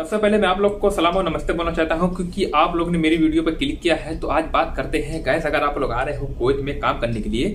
सबसे पहले मैं आप लोग को सलाम और नमस्ते बोलना चाहता हूं क्योंकि आप लोग ने मेरी वीडियो पर क्लिक किया है। तो आज बात करते हैं गैस, अगर आप लोग आ रहे हो कुवैत में काम करने के लिए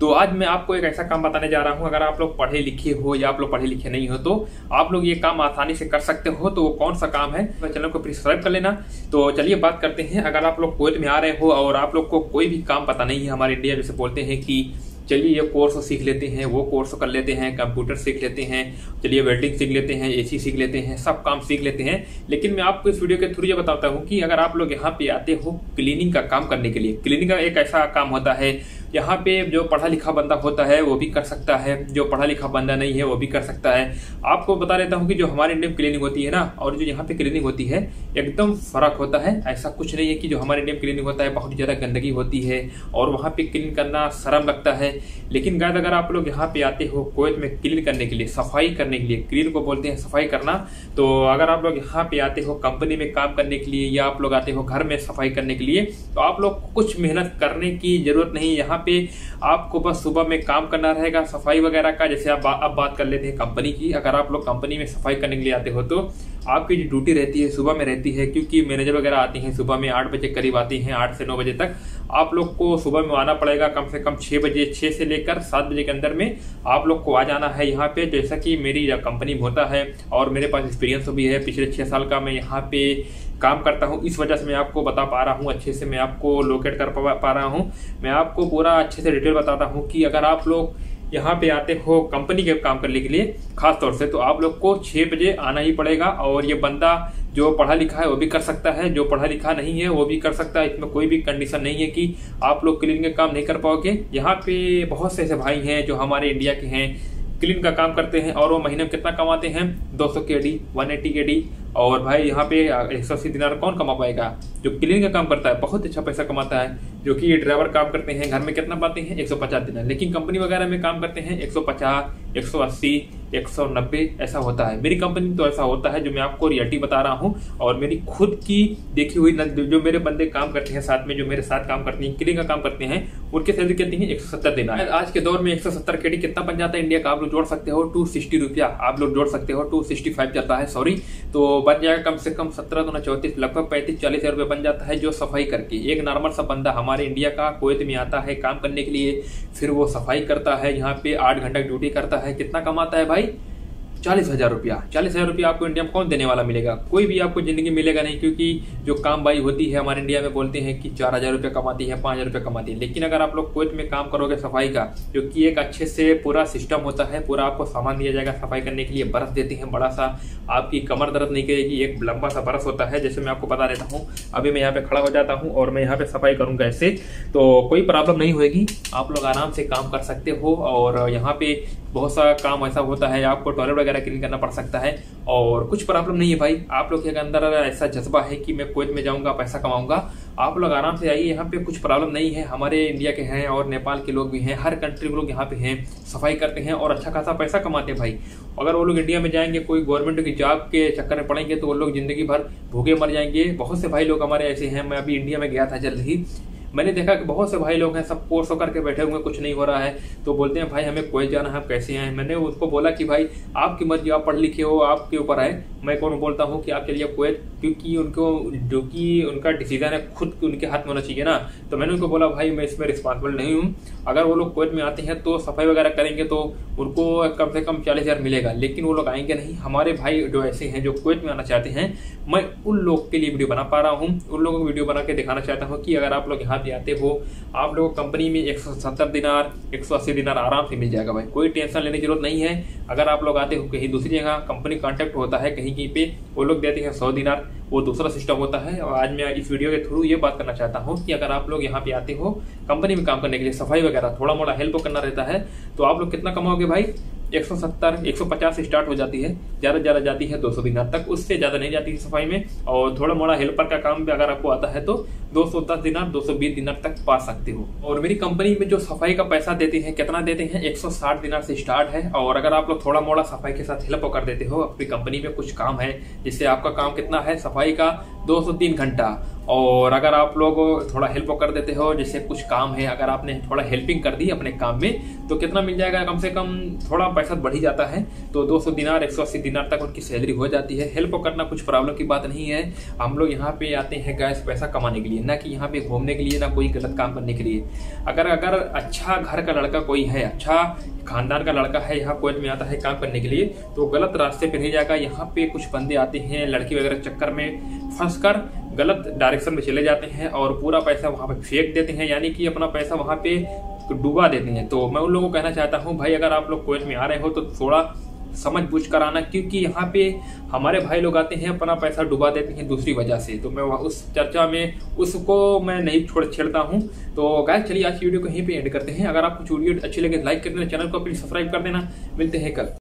तो आज मैं आपको एक ऐसा काम बताने जा रहा हूं। अगर आप लोग पढ़े लिखे हो या आप लोग पढ़े लिखे नहीं हो तो आप लोग ये काम आसानी से कर सकते हो। तो वो कौन सा काम है, चैनल को प्लीज सब्सक्राइब कर लेना। तो चलिए बात करते हैं। अगर आप लोग कुवैत में आ रहे हो और आप लोग को कोई भी काम पता नहीं है, हमारे इंडिया जैसे बोलते हैं कि चलिए ये कोर्स सीख लेते हैं, वो कोर्स कर लेते हैं, कंप्यूटर सीख लेते हैं, चलिए वेल्डिंग सीख लेते हैं, एसी सीख लेते हैं, सब काम सीख लेते हैं। लेकिन मैं आपको इस वीडियो के थ्रू ये बताता हूँ कि अगर आप लोग यहाँ पे आते हो क्लीनिंग का काम करने के लिए, क्लीनिंग का एक ऐसा काम होता है यहाँ पे जो पढ़ा लिखा बंदा होता है वो भी कर सकता है, जो पढ़ा लिखा बंदा नहीं है वो भी कर सकता है। आपको बता देता हूँ कि जो हमारे इंडिया में क्लीनिंग होती है ना और जो यहाँ पे क्लीनिंग होती है एकदम फर्क होता है। ऐसा कुछ नहीं है कि जो हमारे इंडिया में क्लीनिंग होता है बहुत ज्यादा गंदगी होती है और वहाँ पे क्लीन करना शर्म लगता है। लेकिन गाइस अगर आप लोग यहाँ पे आते हो कुवैत में क्लीन करने के लिए, सफाई करने के लिए, क्लीन को बोलते हैं सफाई करना, तो अगर आप लोग यहाँ पे आते हो कंपनी में काम करने के लिए या आप लोग आते हो घर में सफाई करने के लिए तो आप लोग को कुछ मेहनत करने की जरूरत नहीं। यहाँ पे आपको बस सुबह में काम करना रहेगा सफाई वगैरह का। जैसे आप अब बात कर लेते हैं कंपनी की। अगर आप लोग कंपनी में सफाई करने के लिए आते हो तो आपकी जो ड्यूटी रहती है सुबह में रहती है, क्योंकि मैनेजर वगैरह आती हैं सुबह में 8 बजे करीब आती हैं, 8 से 9 बजे तक। आप लोग को सुबह में आना पड़ेगा कम से कम 6 बजे, 6 से लेकर 7 बजे के अंदर में आप लोग को आ जाना है यहाँ पे। जैसा कि मेरी कंपनी में होता है और मेरे पास एक्सपीरियंस भी है, पिछले 6 साल का मैं यहाँ पे काम करता हूँ, इस वजह से मैं आपको बता पा रहा हूँ, अच्छे से मैं आपको लोकेट कर पा रहा हूँ। मैं आपको पूरा अच्छे से डिटेल बताता हूँ कि अगर आप लोग यहाँ पे आते हो कंपनी के काम करने के लिए खास तौर से तो आप लोग को 6 बजे आना ही पड़ेगा। और ये बंदा जो पढ़ा लिखा है वो भी कर सकता है, जो पढ़ा लिखा नहीं है वो भी कर सकता है। इसमें कोई भी कंडीशन नहीं है कि आप लोग क्लीनिंग का काम नहीं कर पाओगे। यहाँ पे बहुत से ऐसे भाई हैं जो हमारे इंडिया के हैं, क्लीन का काम करते हैं और वो महीने में कितना कमाते हैं, 200 KD, 180 KD। और भाई यहाँ पे 180 दिनार कौन कमा पाएगा? जो क्लीनिंग का काम करता है बहुत अच्छा पैसा कमाता है। जो कि ड्राइवर काम करते हैं घर में कितना पाते हैं, 150 दिनार। लेकिन कंपनी वगैरह में काम करते हैं 150, 180, 190 ऐसा होता है। मेरी कंपनी में तो ऐसा होता है, जो मैं आपको रियलिटी बता रहा हूँ और मेरी खुद की देखी हुई जो मेरे बंदे काम करते हैं साथ में, जो मेरे साथ काम करते हैं, क्लीनिंग का काम करते हैं, उनकी सैलरी कितनी है, 170 दिनार। आज के दौर में 170 KD कितना बन जाता है इंडिया का? आप लोग जोड़ सकते हो 260 रुपया, आप लोग जोड़ सकते हो 265 जाता है, सॉरी, तो बन जाएगा कम से कम 17 दूना 34, लगभग 35-40 हज़ार रुपये बन जाता है जो सफाई करके। एक नॉर्मल सा बंदा हमारे इंडिया का कुवैत में आता है काम करने के लिए, फिर वो सफाई करता है, यहाँ पे 8 घंटा ड्यूटी करता है, कितना कमाता है भाई? 40,000 रुपया। 40,000 रुपया आपको इंडिया में कौन देने वाला मिलेगा? कोई भी आपको जिंदगी मिलेगा नहीं, क्योंकि जो काम बाई होती है हमारे इंडिया में बोलते हैं कि 4,000 रुपया कमाती है, 5,000 रुपया कमाती है। लेकिन अगर आप लोग कुवैत में काम करोगे सफाई का, जो कि एक अच्छे से पूरा सिस्टम होता है, पूरा आपको सामान दिया जाएगा सफाई करने के लिए, बरस देते हैं बड़ा सा, आपकी कमर दर्द नहीं करेगी, एक लंबा सा बरस होता है। जैसे मैं आपको बता देता हूँ, अभी मैं यहाँ पे खड़ा हो जाता हूँ और मैं यहाँ पे सफाई करूंगा ऐसे, तो कोई प्रॉब्लम नहीं होगी, आप लोग आराम से काम कर सकते हो। और यहाँ पे बहुत सा काम ऐसा होता है, आपको टॉयलेट वगैरह क्लीन करना पड़ सकता है और कुछ प्रॉब्लम नहीं है भाई। आप लोग के अंदर ऐसा जज्बा है कि मैं कुवैत में जाऊंगा पैसा कमाऊंगा, आप लोग आराम से आइए, यहाँ पे कुछ प्रॉब्लम नहीं है। हमारे इंडिया के हैं और नेपाल के लोग भी हैं, हर कंट्री के लोग यहाँ पे हैं, सफाई करते हैं और अच्छा खासा पैसा कमाते हैं भाई। अगर वो लोग इंडिया में जाएंगे कोई गवर्नमेंट की जॉब के चक्कर में पड़ेंगे तो वो लोग जिंदगी भर भूखे मर जाएंगे। बहुत से भाई लोग हमारे ऐसे हैं। मैं अभी इंडिया में गया था जल्द ही, मैंने देखा कि बहुत से भाई लोग हैं सब कोर्स होकर के बैठे हुए, कुछ नहीं हो रहा है, तो बोलते हैं भाई हमें कुवैत जाना है, हम कैसे आए? मैंने उनको बोला कि भाई आपकी मर्जी, आप पढ़ लिखे हो, आपके ऊपर है, मैं कौन बोलता हूँ कि आप चलिए कुवैत, क्योंकि उनको जो कि उनका डिसीजन है खुद उनके हाथ में होना चाहिए ना। तो मैंने उनको बोला भाई मैं इसमें रिस्पॉन्सिबल नहीं हूँ। अगर वो लोग कुवैत में आते हैं तो सफाई वगैरह करेंगे तो उनको कम से कम 40,000 मिलेगा, लेकिन वो लोग आएंगे नहीं। हमारे भाई जो ऐसे हैं जो कुवैत में आना चाहते हैं, मैं उन लोग के लिए वीडियो बना पा रहा हूँ, उन लोगों को वीडियो बना के दिखाना चाहता हूँ कि अगर आप लोग यहाँ पे आते हो, आप लोगों को कंपनी में 170 दिनार, 180 दिनार आराम से मिल जाएगा भाई, कोई टेंशन लेने की जरूरत नहीं है। अगर आप लोग आते हो कहीं दूसरी जगह, कंपनी कॉन्टेक्ट होता है कहीं कहीं पे, वो लोग देते हैं 100 दिनार, वो दूसरा सिस्टम होता है। और आज मैं इस वीडियो के थ्रू ये बात करना चाहता हूँ कि अगर आप लोग यहाँ पे आते हो कंपनी में काम करने के लिए, सफाई वगैरह थोड़ा मोड़ा हेल्प करना रहता है, तो आप लोग कितना कमाओगे भाई? 170, 150 से स्टार्ट हो जाती है, ज्यादा जाती है 200 दिनार तक, उससे ज्यादा नहीं जाती है सफाई में। और थोड़ा मोड़ा हेल्पर का काम भी अगर आपको आता है तो 210 दिनार, 220 दिनार तक पा सकते हो। और मेरी कंपनी में जो सफाई का पैसा देते हैं, कितना देते हैं? 160 दिनार से स्टार्ट है। और अगर आप लोग थोड़ा मोड़ा सफाई के साथ हेल्प कर देते हो, अपनी कंपनी में कुछ काम है, जिससे आपका काम कितना है सफाई का 2 से 3 घंटा, और अगर आप लोग थोड़ा हेल्प कर देते हो, जैसे कुछ काम है, अगर आपने थोड़ा हेल्पिंग कर दी अपने काम में, तो कितना मिल जाएगा, कम से कम थोड़ा पैसा बढ़ ही जाता है। तो 200 दिनार 180 दिनार तक उनकी सैलरी हो जाती है। हेल्प करना कुछ प्रॉब्लम की बात नहीं है। हम लोग यहाँ पे आते हैं गैस पैसा कमाने के लिए, ना कि यहाँ पे घूमने के लिए, ना कोई गलत काम करने के लिए। अगर अच्छा घर का लड़का कोई है, अच्छा खानदान का लड़का है, यहाँ कुवैत में आता है काम करने के लिए, तो गलत रास्ते पे नहीं जाएगा। यहाँ पे कुछ बंदे आते हैं लड़की वगैरह चक्कर में फंसकर गलत डायरेक्शन में चले जाते हैं और पूरा पैसा वहाँ पे फेंक देते हैं, यानी कि अपना पैसा वहाँ पे डुबा देते हैं। तो मैं उन लोगों को कहना चाहता हूँ, भाई अगर आप लोग कुवैत में आ रहे हो तो थोड़ा समझ बूझ कर आना, क्योंकि यहाँ पे हमारे भाई लोग आते हैं अपना पैसा डुबा देते हैं दूसरी वजह से। तो मैं उस चर्चा में उसको मैं नहीं छेड़ता हूँ। तो गाइस चलिए आज की वीडियो को यहीं पे एंड करते हैं। अगर आपको वीडियो अच्छी लगे लाइक कर देना, चैनल को अपनी सब्सक्राइब कर देना। मिलते हैं कल।